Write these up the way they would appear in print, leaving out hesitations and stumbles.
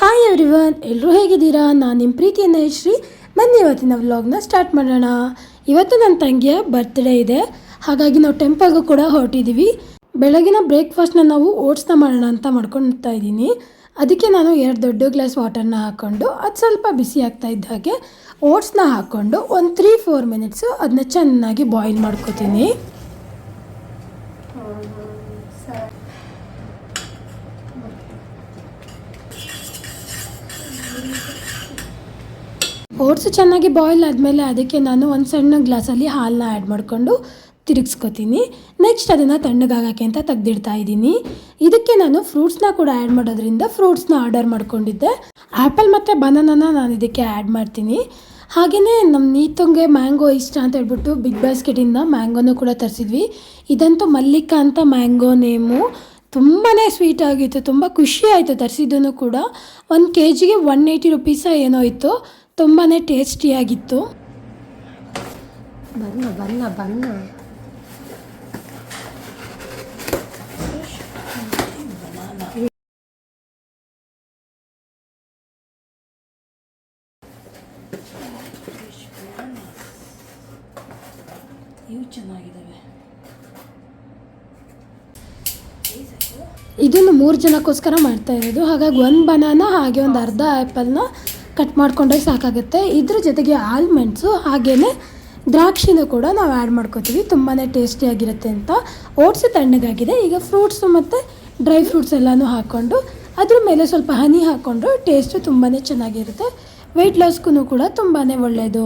Hi everyone, ಎಲ್ಲರೂ ಹೇಗಿದ್ದೀರಾ? ನಾನು ನಿಮ್ಮ ಪ್ರೀತಿಯ ಶ್ರೀ. ಬನ್ನಿ ಇವತ್ತಿನ ವ್ಲಾಗ್ನ ಸ್ಟಾರ್ಟ್ ಮಾಡೋಣ. ಇವತ್ತು ನನ್ನ ತಂಗಿಯ ಬರ್ತ್ಡೇ ಇದೆ, ಹಾಗಾಗಿ ನಾವು ಟೆಂಪಲ್ಗೂ ಕೂಡ ಹೊರಟಿದ್ದೀವಿ. ಬೆಳಗಿನ ಬ್ರೇಕ್ಫಾಸ್ಟ್ನ ನಾವು ಓಟ್ಸ್ನ ಮಾಡೋಣ ಅಂತ ಮಾಡ್ಕೊಳ್ತಾ ಇದ್ದೀನಿ. ಅದಕ್ಕೆ ನಾನು 2 ದೊಡ್ಡ ಗ್ಲಾಸ್ ವಾಟರ್ನ ಹಾಕ್ಕೊಂಡು ಅದು ಸ್ವಲ್ಪ ಬಿಸಿ ಆಗ್ತಾ ಇದ್ದ ಹಾಗೆ ಓಟ್ಸ್ನ ಹಾಕ್ಕೊಂಡು ಒಂದು 3-4 ಮಿನಿಟ್ಸು ಅದನ್ನ ಚೆನ್ನಾಗಿ ಬಾಯ್ಲ್ ಮಾಡ್ಕೊತೀನಿ. ಓಟ್ಸು ಚೆನ್ನಾಗಿ ಬಾಯ್ಲ್ ಆದಮೇಲೆ ಅದಕ್ಕೆ ನಾನು ಒಂದು ಸಣ್ಣ ಗ್ಲಾಸಲ್ಲಿ ಹಾಲನ್ನ ಆ್ಯಡ್ ಮಾಡಿಕೊಂಡು ತಿರುಗಿಸ್ಕೊತೀನಿ. ನೆಕ್ಸ್ಟ್ ಅದನ್ನು ತಣ್ಣಗಾಗೋಕ್ಕೆ ಅಂತ ತೆಗೆದಿಡ್ತಾ ಇದ್ದೀನಿ. ಇದಕ್ಕೆ ನಾನು ಫ್ರೂಟ್ಸ್ನ ಕೂಡ ಆ್ಯಡ್ ಮಾಡೋದ್ರಿಂದ ಫ್ರೂಟ್ಸ್ನ ಆರ್ಡರ್ ಮಾಡ್ಕೊಂಡಿದ್ದೆ. ಆ್ಯಪಲ್ ಮತ್ತು ಬನಾನಾನ ನಾನು ಇದಕ್ಕೆ ಆ್ಯಡ್ ಮಾಡ್ತೀನಿ. ಹಾಗೆಯೇ ನಮ್ಮ ನೀತಂಗೆ ಮ್ಯಾಂಗೋ ಇಷ್ಟ ಅಂತ ಹೇಳ್ಬಿಟ್ಟು ಬಿಗ್ ಬಾಸ್ಕೆಟಿಂದ ಮ್ಯಾಂಗೋನೂ ಕೂಡ ತರಿಸಿದ್ವಿ. ಇದಂತೂ ಮಲ್ಲಿಕಾ ಅಂತ ಮ್ಯಾಂಗೋ ನೇಮು. ತುಂಬಾ ಸ್ವೀಟ್ ಆಗಿತ್ತು, ತುಂಬ ಖುಷಿ ಆಯಿತು ತರಿಸಿದ್ದೂ ಕೂಡ. 1 kgಗೆ 180 ರುಪೀಸ ಏನೋ ಇತ್ತು. ತುಂಬಾ ಟೇಸ್ಟಿಯಾಗಿತ್ತು. ಬನ್ನ ಇವು ಚೆನ್ನಾಗಿದ್ದಾವೆ. ಇದನ್ನು 3 ಜನಕ್ಕೋಸ್ಕರ ಮಾಡ್ತಾ ಇರೋದು. ಹಾಗಾಗಿ 1 ಬನಾನಾ ಹಾಗೆ ಒಂದು ಅರ್ಧ ಆ್ಯಪಲ್ನ ಕಟ್ ಮಾಡಿಕೊಂಡ್ರೆ ಸಾಕಾಗುತ್ತೆ. ಇದ್ರ ಜೊತೆಗೆ ಆಲ್ಮಂಡ್ಸು ಹಾಗೆಯೇ ದ್ರಾಕ್ಷಿನೂ ಕೂಡ ನಾವು ಆ್ಯಡ್ ಮಾಡ್ಕೋತೀವಿ. ತುಂಬಾ ಟೇಸ್ಟಿಯಾಗಿರುತ್ತೆ ಅಂತ. ಓಟ್ಸು ತಣ್ಣಗಾಗಿದೆ. ಈಗ ಫ್ರೂಟ್ಸು ಮತ್ತು ಡ್ರೈ ಫ್ರೂಟ್ಸ್ ಎಲ್ಲನೂ ಹಾಕ್ಕೊಂಡು ಅದ್ರ ಮೇಲೆ ಸ್ವಲ್ಪ ಹನಿ ಹಾಕ್ಕೊಂಡ್ರು ಟೇಸ್ಟು ತುಂಬಾ ಚೆನ್ನಾಗಿರುತ್ತೆ. ವೆಯ್ಟ್ ಲಾಸ್ಗೂ ಕೂಡ ತುಂಬಾ ಒಳ್ಳೆಯದು.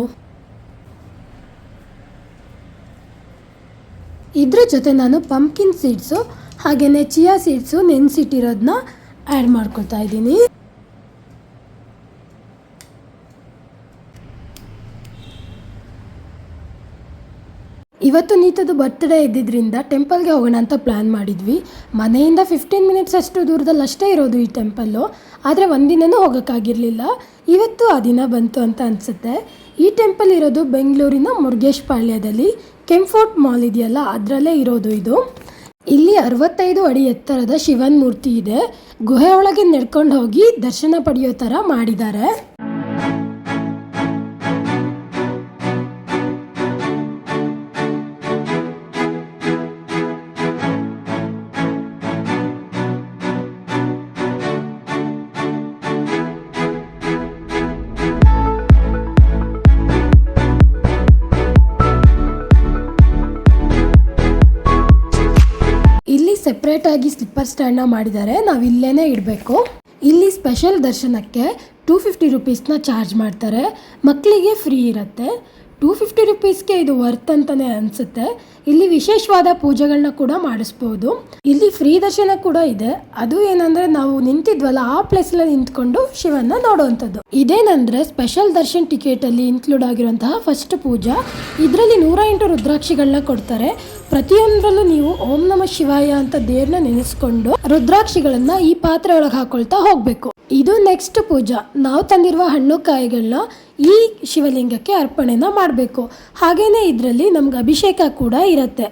ಇದ್ರ ಜೊತೆ ನಾನು ಪಂಪ್ಕಿನ್ ಸೀಡ್ಸು ಹಾಗೆಯೇ ಚಿಯಾ ಸೀಡ್ಸು ನೆನೆಸಿಟ್ಟಿರೋದನ್ನ ಆ್ಯಡ್ ಮಾಡ್ಕೊಳ್ತಾ ಇದ್ದೀನಿ. ಇವತ್ತು ನೀತದು ಬರ್ತ್ಡೇ ಇದ್ದಿದ್ದರಿಂದ ಟೆಂಪಲ್ಗೆ ಹೋಗೋಣ ಅಂತ ಪ್ಲ್ಯಾನ್ ಮಾಡಿದ್ವಿ. ಮನೆಯಿಂದ 15 ಮಿನಿಟ್ಸ್ ಅಷ್ಟು ದೂರದಲ್ಲಿ ಅಷ್ಟೇ ಇರೋದು ಈ ಟೆಂಪಲ್ಲು. ಆದರೆ ಒಂದಿನವೂ ಹೋಗೋಕ್ಕಾಗಿರಲಿಲ್ಲ. ಇವತ್ತು ಆ ದಿನ ಬಂತು ಅಂತ ಅನಿಸುತ್ತೆ. ಈ ಟೆಂಪಲ್ ಇರೋದು ಬೆಂಗಳೂರಿನ ಮುರುಗೇಶ್ ಪಾಳ್ಯದಲ್ಲಿ. ಕೆಂಫೋರ್ಟ್ ಮಾಲ್ ಇದೆಯಲ್ಲ, ಅದರಲ್ಲೇ ಇರೋದು ಇದು. ಇಲ್ಲಿ 65 ಅಡಿ ಎತ್ತರದ ಶಿವನ ಮೂರ್ತಿ ಇದೆ. ಗುಹೆ ಒಳಗೆ ನಡ್ಕೊಂಡು ಹೋಗಿ ದರ್ಶನ ಪಡೆಯೋ ಥರ ಮಾಡಿದ್ದಾರೆ. ಸೆಪ್ರೇಟಾಗಿ ಸ್ಲಿಪ್ಪರ್ ಸ್ಟ್ಯಾಂಡ್ನ ಮಾಡಿದ್ದಾರೆ. ನಾವು ಇಲ್ಲೇ ಇಡಬೇಕು. ಇಲ್ಲಿ ಸ್ಪೆಷಲ್ ದರ್ಶನಕ್ಕೆ 250 ರುಪೀಸ್ನ ಚಾರ್ಜ್ ಮಾಡ್ತಾರೆ. ಮಕ್ಕಳಿಗೆ ಫ್ರೀ ಇರುತ್ತೆ. 250 ರುಪೀಸ್ಗೆ ಇದು ವರ್ತ್ ಅಂತಲೇ ಅನಿಸುತ್ತೆ. ಇಲ್ಲಿ ವಿಶೇಷವಾದ ಪೂಜೆಗಳನ್ನ ಕೂಡ ಮಾಡಿಸ್ಬೋದು. ಇಲ್ಲಿ ಫ್ರೀ ದರ್ಶನ ಕೂಡ ಇದೆ. ಅದು ಏನಂದರೆ ನಾವು ನಿಂತಿದ್ವಲ್ಲ ಆ ಪ್ಲೇಸಲ್ಲಿ ನಿಂತ್ಕೊಂಡು ಶಿವನ್ನ ನೋಡುವಂಥದ್ದು. ಇದೇನಂದರೆ ಸ್ಪೆಷಲ್ ದರ್ಶನ್ ಟಿಕೆಟಲ್ಲಿ ಇನ್ಕ್ಲೂಡ್ ಆಗಿರುವಂತಹ ಫಸ್ಟ್ ಪೂಜಾ. ಇದರಲ್ಲಿ 108 ರುದ್ರಾಕ್ಷಿಗಳನ್ನ ಕೊಡ್ತಾರೆ. ಪ್ರತಿಯೊಂದರಲ್ಲೂ ನೀವು ಓಂ ನಮಃ ಶಿವಾಯ ಅಂತ ದೇವ್ರನ್ನ ನೆನೆಸ್ಕೊಂಡು ರುದ್ರಾಕ್ಷಿಗಳನ್ನ ಈ ಪಾತ್ರೆ ಒಳಗೆ ಹಾಕೊಳ್ತಾ ಹೋಗಬೇಕು. ಇದು ನೆಕ್ಸ್ಟ್ ಪೂಜಾ. ನಾವು ತಂದಿರುವ ಹಣ್ಣು ಕಾಯಿಗಳನ್ನ ಈ ಶಿವಲಿಂಗಕ್ಕೆ ಅರ್ಪಣೆನ ಮಾಡಬೇಕು. ಹಾಗೇನೆ ಇದರಲ್ಲಿ ನಮ್ಗೆ ಅಭಿಷೇಕ ಕೂಡ ಇರುತ್ತೆ.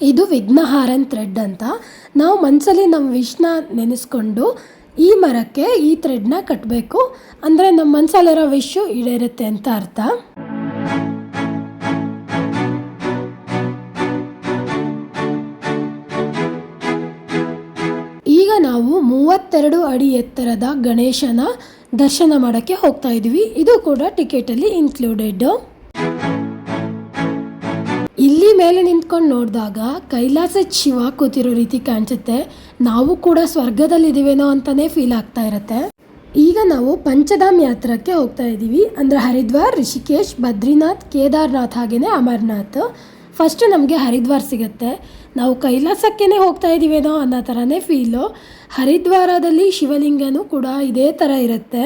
ಇದು ವಿಘ್ನಹಾರನ್ ಥ್ರೆಡ್ ಅಂತ. ನಾವು ಮನಸ್ಸಲ್ಲಿ ನಮ್ಮ ವಿಷ್ನ ನೆನೆಸ್ಕೊಂಡು ಈ ಮರಕ್ಕೆ ಈ ಥ್ರೆಡ್ನ ಕಟ್ಟಬೇಕು. ಅಂದರೆ ನಮ್ಮ ಮನಸ್ಸಲ್ಲಿರೋ ವಿಶು ಈಡೇರುತ್ತೆ ಅಂತ ಅರ್ಥ. ಈಗ ನಾವು 32 ಅಡಿ ಎತ್ತರದ ಗಣೇಶನ ದರ್ಶನ ಮಾಡೋಕ್ಕೆ ಹೋಗ್ತಾ ಇದ್ವಿ. ಇದು ಕೂಡ ಟಿಕೆಟಲ್ಲಿ ಇನ್ಕ್ಲೂಡೆಡ್. ಇಲ್ಲಿ ಮೇಲೆ ನಿಂತ್ಕೊಂಡು ನೋಡಿದಾಗ ಕೈಲಾಸ ಶಿವ ಕೂತಿರೋ ರೀತಿ ಕಾಣಿಸುತ್ತೆ. ನಾವು ಕೂಡ ಸ್ವರ್ಗದಲ್ಲಿದ್ದೀವೇನೋ ಅಂತಲೇ ಫೀಲ್ ಆಗ್ತಾ ಇರುತ್ತೆ. ಈಗ ನಾವು ಪಂಚಧಾಮ್ ಯಾತ್ರಕ್ಕೆ ಹೋಗ್ತಾ ಇದ್ದೀವಿ. ಅಂದರೆ ಹರಿದ್ವಾರ್, ರಿಷಿಕೇಶ್, ಬದ್ರಿನಾಥ್, ಕೇದಾರ್ನಾಥ್ ಹಾಗೆಯೇ ಅಮರ್ನಾಥ್. ಫಸ್ಟು ನಮಗೆ ಹರಿದ್ವಾರ್ ಸಿಗುತ್ತೆ. ನಾವು ಕೈಲಾಸಕ್ಕೇ ಹೋಗ್ತಾ ಇದ್ದೀವೇನೋ ಅನ್ನೋ ಥರನೇ ಫೀಲು. ಹರಿದ್ವಾರದಲ್ಲಿ ಶಿವಲಿಂಗನೂ ಕೂಡ ಇದೇ ಥರ ಇರುತ್ತೆ.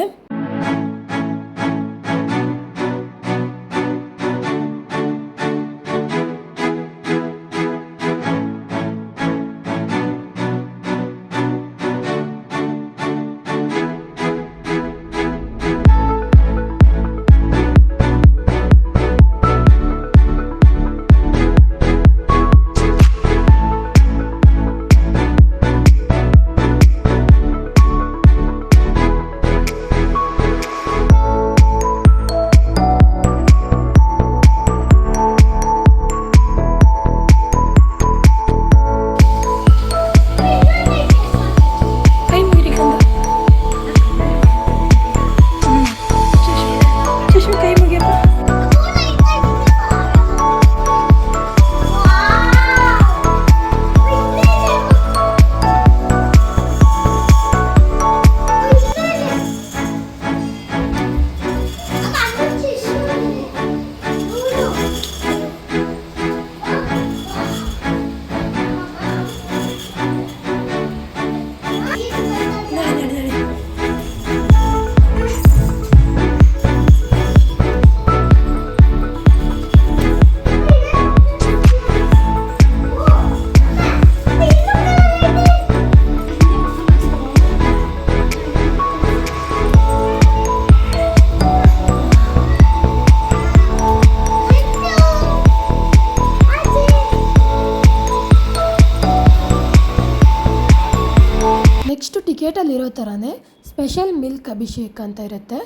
ನೆಕ್ಸ್ಟು ಟಿಕೆಟಲ್ಲಿರೋ ಥರನೇ ಸ್ಪೆಷಲ್ ಮಿಲ್ಕ್ ಅಭಿಷೇಕ ಅಂತ ಇರುತ್ತೆ.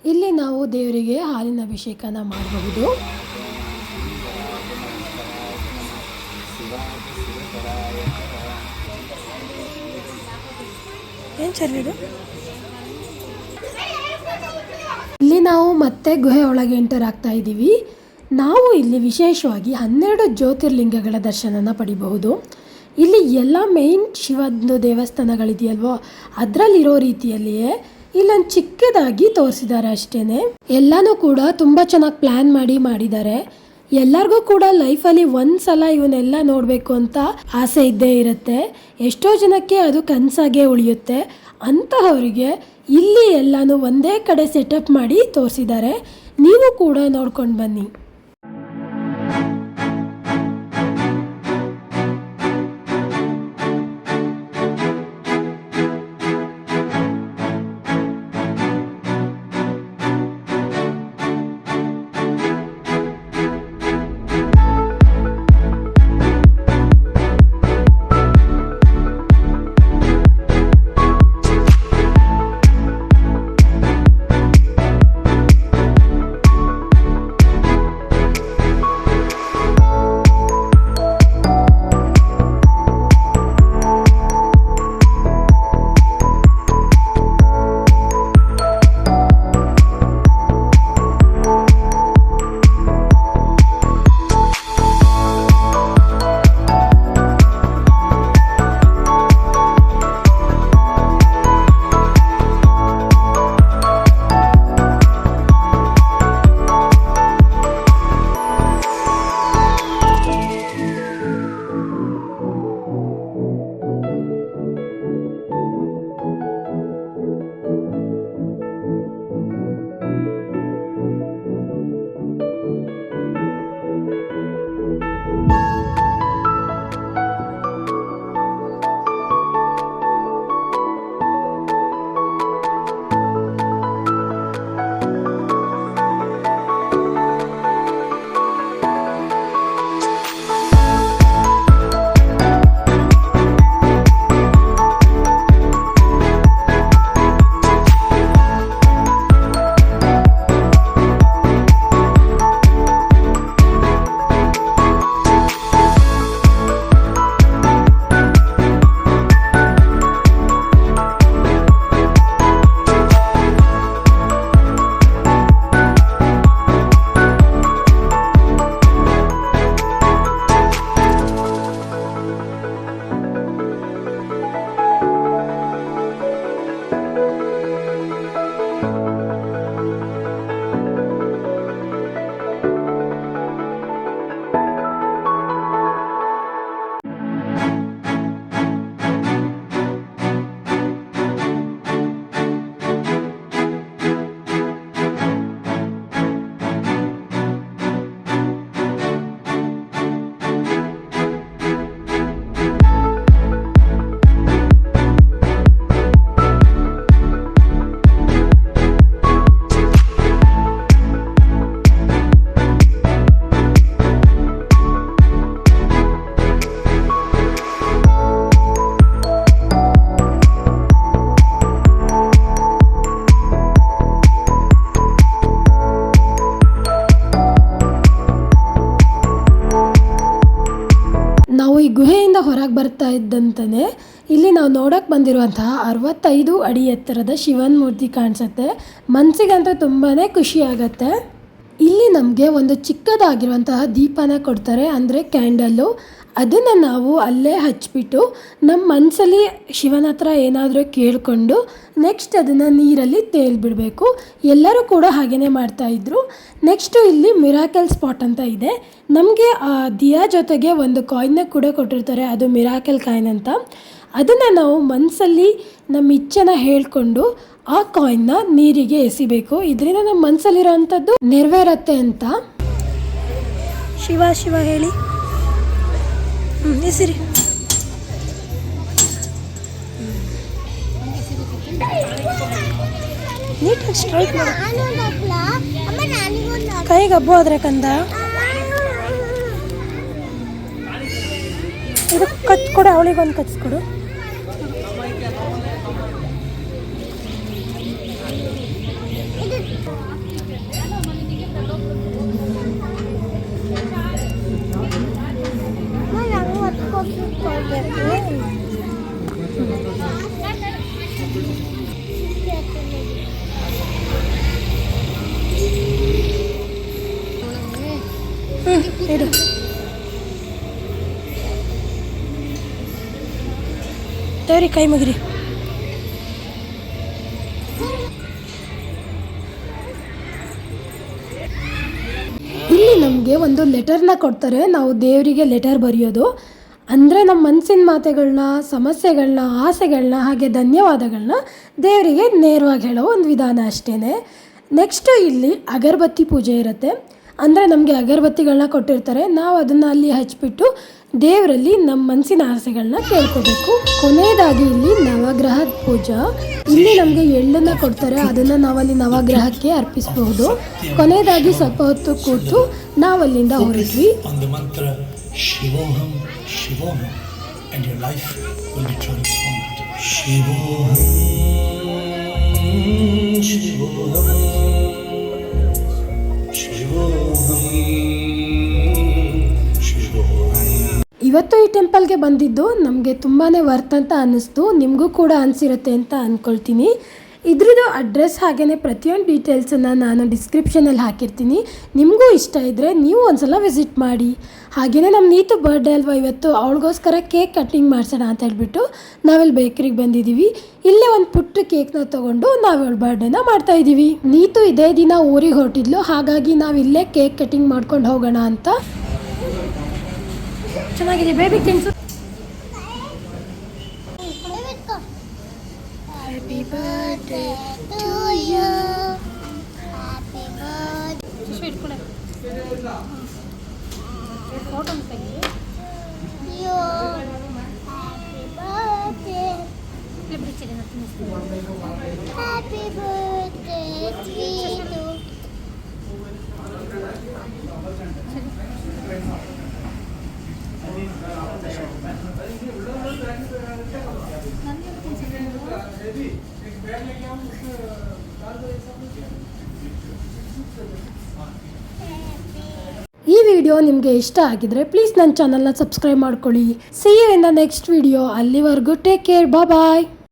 ಇಲ್ಲಿ ನಾವು ದೇವರಿಗೆ ಹಾಲಿನ ಅಭಿಷೇಕನ ಮಾಡಬಹುದು. ಇಲ್ಲಿ ನಾವು ಮತ್ತೆ ಗುಹೆ ಒಳಗೆ ಎಂಟರ್ ಆಗ್ತಾ ಇದ್ದೀವಿ. ನಾವು ಇಲ್ಲಿ ವಿಶೇಷವಾಗಿ 12 ಜ್ಯೋತಿರ್ಲಿಂಗಗಳ ದರ್ಶನನ ಪಡಿಬಹುದು. ಇಲ್ಲಿ ಎಲ್ಲ ಮೇನ್ ಶಿವನ ದೇವಸ್ಥಾನಗಳಿದೆಯಲ್ವೋ ಅದರಲ್ಲಿರೋ ರೀತಿಯಲ್ಲಿಯೇ ಇಲ್ಲೊಂದು ಚಿಕ್ಕದಾಗಿ ತೋರಿಸಿದ್ದಾರೆ ಅಷ್ಟೇ. ಎಲ್ಲನೂ ಕೂಡ ತುಂಬ ಚೆನ್ನಾಗಿ ಪ್ಲ್ಯಾನ್ ಮಾಡಿದ್ದಾರೆ. ಎಲ್ಲರಿಗೂ ಕೂಡ ಲೈಫಲ್ಲಿ ಒಂದು ಸಲ ಇವನ್ನೆಲ್ಲ ನೋಡಬೇಕು ಅಂತ ಆಸೆ ಇದ್ದೇ ಇರುತ್ತೆ. ಎಷ್ಟೋ ಜನಕ್ಕೆ ಅದು ಕನಸಾಗೇ ಉಳಿಯುತ್ತೆ. ಅಂತಹವರಿಗೆ ಇಲ್ಲಿ ಎಲ್ಲನೂ ಒಂದೇ ಕಡೆ ಸೆಟಪ್ ಮಾಡಿ ತೋರಿಸಿದ್ದಾರೆ. ನೀವು ಕೂಡ ನೋಡ್ಕೊಂಡು ಬನ್ನಿ. ಒಳಗಡೆಯಿಂದ ಹೊರಗೆ ಬರ್ತಾ ಇದ್ದಂತನೇ ಇಲ್ಲಿ ನಾವು ನೋಡೋಕ್ಕೆ ಬಂದಿರುವಂತಹ 65 ಅಡಿ ಎತ್ತರದ ಶಿವನ ಮೂರ್ತಿ ಕಾಣಿಸುತ್ತೆ. ಮನಸ್ಸಿಗಂತೂ ತುಂಬಾ ಖುಷಿ ಆಗುತ್ತೆ. ಇಲ್ಲಿ ನಮಗೆ ಒಂದು ಚಿಕ್ಕದಾಗಿರುವಂತಹ ದೀಪನ ಕೊಡ್ತಾರೆ, ಅಂದರೆ ಕ್ಯಾಂಡಲ್ಲು. ಅದನ್ನು ನಾವು ಅಲ್ಲೇ ಹಚ್ಬಿಟ್ಟು ನಮ್ಮ ಮನಸ್ಸಲ್ಲಿ ಶಿವನ ಹತ್ರ ಏನಾದರೂ ಕೇಳಿಕೊಂಡು ನೆಕ್ಸ್ಟ್ ಅದನ್ನು ನೀರಲ್ಲಿ ತೇಲ್ಬಿಡಬೇಕು. ಎಲ್ಲರೂ ಕೂಡ ಹಾಗೆಯೇ ಮಾಡ್ತಾಯಿದ್ರು. ನೆಕ್ಸ್ಟು ಇಲ್ಲಿ ಮಿರಾಕಲ್ ಸ್ಪಾಟ್ ಅಂತ ಇದೆ. ನಮಗೆ ಆ ದಿಯಾ ಜೊತೆಗೆ ಒಂದು ಕಾಯಿನ್ನ ಕೂಡ ಕೊಟ್ಟಿರ್ತಾರೆ, ಅದು ಮಿರಾಕಲ್ ಕಾಯಿನ್ ಅಂತ. ಅದನ್ನು ನಾವು ಮನಸ್ಸಲ್ಲಿ ನಮ್ಮ ಇಚ್ಛೆನ ಹೇಳಿಕೊಂಡು ಆ ಕಾಯಿನ್ನ ನೀರಿಗೆ ಎಸಿಬೇಕು. ಇದರಿಂದ ನಮ್ಮ ಮನಸ್ಸಲ್ಲಿರೋವಂಥದ್ದು ನೆರವೇರತ್ತೆ ಅಂತ. ಶಿವ ಶಿವ ಹೇಳಿ ಹೆಸರಿ. ನೀಟಾಗಿ ಸ್ಟ್ರೈಟ್ ಮಾಡಿ, ಕೈಗೆ ಹಬ್ಬ ಆದ್ರೆ ಕಂದ. ಇದು ಕಚ್ಕೊಡು, ಅವಳಿಗೊಂದು ಕಚ್ಕೊಡು. ಇಡು. ದೇವ್ರಿಗೆ ಕೈ ಮುಗಿರಿ. ಇಲ್ಲಿ ನಮಗೆ ಒಂದು ಲೆಟರ್ನ ಕೊಡ್ತಾರೆ. ನಾವು ದೇವರಿಗೆ ಲೆಟರ್ ಬರೆಯೋದು ಅಂದರೆ ನಮ್ಮ ಮನಸ್ಸಿನ ಮಾತುಗಳನ್ನ, ಸಮಸ್ಯೆಗಳನ್ನ, ಆಸೆಗಳನ್ನ, ಹಾಗೆ ಧನ್ಯವಾದಗಳನ್ನ ದೇವರಿಗೆ ನೇರವಾಗಿ ಹೇಳೋ ಒಂದು ವಿಧಾನ ಅಷ್ಟೇ. ನೆಕ್ಸ್ಟು ಇಲ್ಲಿ ಅಗರಬತ್ತಿ ಪೂಜೆ ಇರುತ್ತೆ. ಅಂದರೆ ನಮಗೆ ಅಗರಬತ್ತಿಗಳನ್ನ ಕೊಟ್ಟಿರ್ತಾರೆ, ನಾವು ಅದನ್ನು ಅಲ್ಲಿ ಹಚ್ಬಿಟ್ಟು ದೇವರಲ್ಲಿ ನಮ್ಮ ಮನಸ್ಸಿನ ಆಸೆಗಳನ್ನ ಕೇಳ್ಕೋಬೇಕು. ಕೊನೆಯದಾಗಿ ಇಲ್ಲಿ ನವಗ್ರಹದ ಪೂಜಾ. ಇಲ್ಲಿ ನಮಗೆ ಎಳ್ಳನ್ನು ಕೊಡ್ತಾರೆ, ಅದನ್ನು ನಾವಲ್ಲಿ ನವಗ್ರಹಕ್ಕೆ ಅರ್ಪಿಸಬಹುದು. ಕೊನೆಯದಾಗಿ ಸ್ವಲ್ಪ ಹೊತ್ತು ಕೂತು ನಾವಲ್ಲಿಂದ ಹೊರಟ್ವಿ. Shivoham, Shivoham, and your life will be transformed. Shivoham, Shivoham, Shivoham, Shivoham. ಇವತ್ತು ಈ ಟೆಂಪಲ್ಗೆ ಬಂದಿದ್ದು ನಮಗೆ ತುಂಬಾ ವರ್ತ್ ಅಂತ ಅನ್ನಿಸ್ತು. ನಿಮಗೂ ಕೂಡ ಅನಿಸಿರುತ್ತೆ ಅಂತ ಅಂದ್ಕೊಳ್ತೀನಿ. ಇದ್ರದ್ದು ಅಡ್ರೆಸ್ ಹಾಗೆಯೇ ಪ್ರತಿಯೊಂದು ಡೀಟೇಲ್ಸನ್ನು ನಾನು ಡಿಸ್ಕ್ರಿಪ್ಷನಲ್ಲಿ ಹಾಕಿರ್ತೀನಿ. ನಿಮಗೂ ಇಷ್ಟ ಇದ್ದರೆ ನೀವು ಒಂದ್ಸಲ ವಿಸಿಟ್ ಮಾಡಿ. ಹಾಗೆಯೇ ನಮ್ಮ ನೀತು ಬರ್ಡೇ ಅಲ್ವಾ ಇವತ್ತು, ಅವಳಿಗೋಸ್ಕರ ಕೇಕ್ ಕಟ್ಟಿಂಗ್ ಮಾಡಿಸೋಣ ಅಂತ ಹೇಳ್ಬಿಟ್ಟು ನಾವಿಲ್ಲಿ ಬೇಕರಿಗೆ ಬಂದಿದ್ದೀವಿ. ಇಲ್ಲೇ ಒಂದು ಪುಟ್ಟ ಕೇಕ್ನ ತೊಗೊಂಡು ನಾವು ಅವಳ ಬರ್ಡೇನ ಮಾಡ್ತಾಯಿದ್ದೀವಿ. ನೀತು ಇದೇ ದಿನ ಊರಿಗೆ ಹೊರಟಿದ್ಲು, ಹಾಗಾಗಿ ನಾವು ಇಲ್ಲೇ ಕೇಕ್ ಕಟ್ಟಿಂಗ್ ಮಾಡ್ಕೊಂಡು ಹೋಗೋಣ ಅಂತ. ಚೆನ್ನಾಗಿದೆ baby things. Happy birthday to you. Happy birthday. Sweet kule. Photo tegi. You. Happy birthday. Lebri chile na tinis. Happy birthday to you. ಈ ವಿಡಿಯೋ ನಿಮಗೆ ಇಷ್ಟ ಆಗಿದ್ರೆ ಪ್ಲೀಸ್ ನನ್ನ ಚಾನಲ್ನ ಸಬ್ಸ್ಕ್ರೈಬ್ ಮಾಡ್ಕೊಳ್ಳಿ. See you in the next video. ಅಲ್ಲಿವರೆಗೂ take care, ಬಾಯ್.